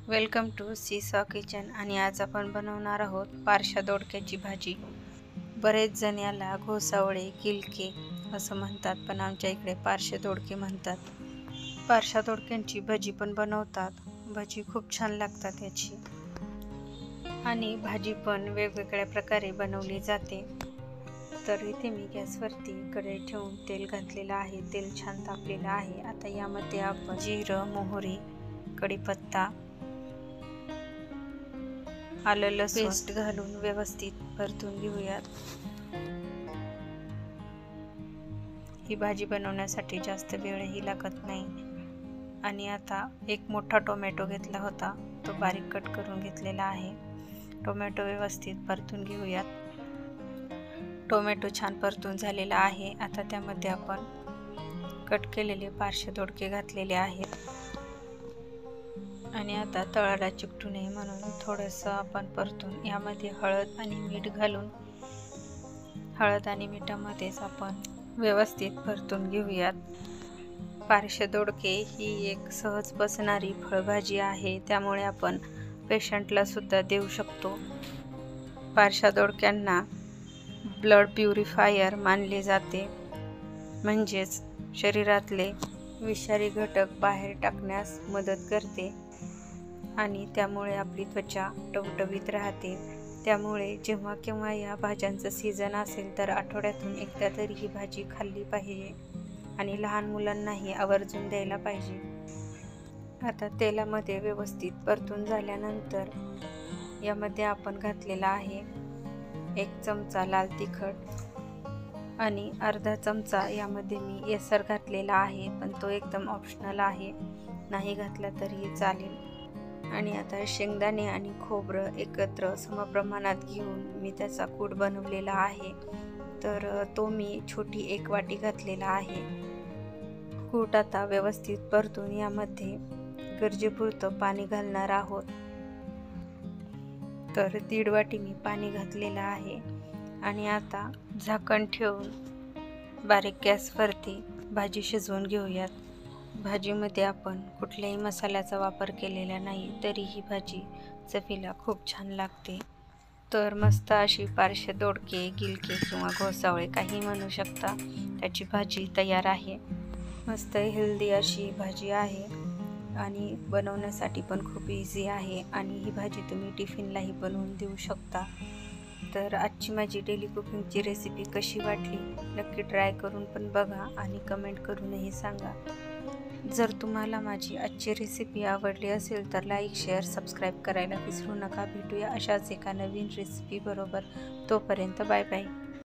Welcome to seesaw kitchen. आणि आज आपण बनवणार आहोत पारशा दोडक्याची भाजी. बरेच जण याला घोसावळे, गिलके असं म्हणतात, पण आमच्या इकडे पारशे दोडके म्हणतात. पारशा दोडक्यांची भजी पण बनवतात. भजी खूप छान लागतात याची, आणि भाजी पण वेगवेगळ्या प्रकारे बनवली जाते. तर इथे मी गॅसवरती कढई ठेवून तेल घातलेलं आहे. तेल छान तापलेलं आहे. आता यामध्ये आपण जिरं, मोहरी, कढीपत्ता, आलं लसूण पेस्ट घालून व्यवस्थित परतून घेऊयात. ही भाजी बनवण्यासाठी जास्त वेळही लागत नाही. आणि आता एक मोठा टोमॅटो घेतला होता, तो बारीक कट करून घेतलेला आहे. टोमॅटो व्यवस्थित परतून घेऊयात. टोमॅटो छान परतून झालेला आहे. आता त्यामध्ये आपण कट केलेले पारशे दोडके घातलेले आहेत. आणि आता तळाला चिकटू नये म्हणून थोडंसं आपण परतून यामध्ये हळद आणि मीठ घालून हळद आणि मिठामध्येच आपण व्यवस्थित परतून घेऊयात. पारशे दोडके ही एक सहज पचणारी फळभाजी आहे, त्यामुळे आपण पेशंटला सुद्धा देऊ शकतो. पारशा दोडक्यांना ब्लड प्युरिफायर मानले जाते, म्हणजेच शरीरातले विषारी घटक बाहेर टाकण्यास मदत करते आणि त्यामुळे आपली त्वचा टवटवीत राहते. त्यामुळे जेव्हा केव्हा या भाज्यांचं सीझन असेल तर आठवड्यातून एकदा तरी ही भाजी खाल्ली पाहिजे आणि लहान मुलांनाही आवर्जून द्यायला पाहिजे. आता तेलामध्ये व्यवस्थित परतून झाल्यानंतर यामध्ये आपण घातलेला आहे 1 चमचा लाल तिखट आणि अर्धा चमचा यामध्ये मी येसर घातलेला आहे, पण तो एकदम ऑप्शनल आहे, नाही घातला तरीही चालेल. आणि आता शेंगदाणे आणि खोबरं एकत्र समप्रमाणात घेऊन मी त्याचा कूट बनवलेला आहे, तर तो मी छोटी 1 वाटी घातलेला आहे. कूट आता व्यवस्थित परतून यामध्ये गरजेपुरतं पाणी घालणार आहोत. तर 1.5 वाटी मी पाणी घातलेलं आहे. आणि आता झाकण ठेवून बारीक गॅसवरती भाजी शिजवून घेऊयात. भाजीमध्ये आपण कुठल्याही मसाल्याचा वापर केलेला नाही, तरी ही भाजी चवीला खूप छान लागते. तर मस्त अशी पारशे दोडके, गिलके किंवा घोसावळे काही म्हणू शकता, त्याची भाजी तयार आहे. मस्त हेल्दी अशी भाजी आहे आणि बनवण्यासाठी पण खूप इझी आहे. आणि ही भाजी तुम्ही टिफिनलाही बनवून देऊ शकता. तर आजची माझी डेली कुकिंगची रेसिपी कशी वाटली नक्की ट्राय करून पण बघा आणि कमेंट करूनही सांगा. जर तुम्हाला माझी आजची रेसिपी आवडली असेल तर लाईक, शेअर, सबस्क्राईब करायला विसरू नका. भेटूया अशाच एका नवीन रेसिपी बरोबर. तोपर्यंत बाय बाय.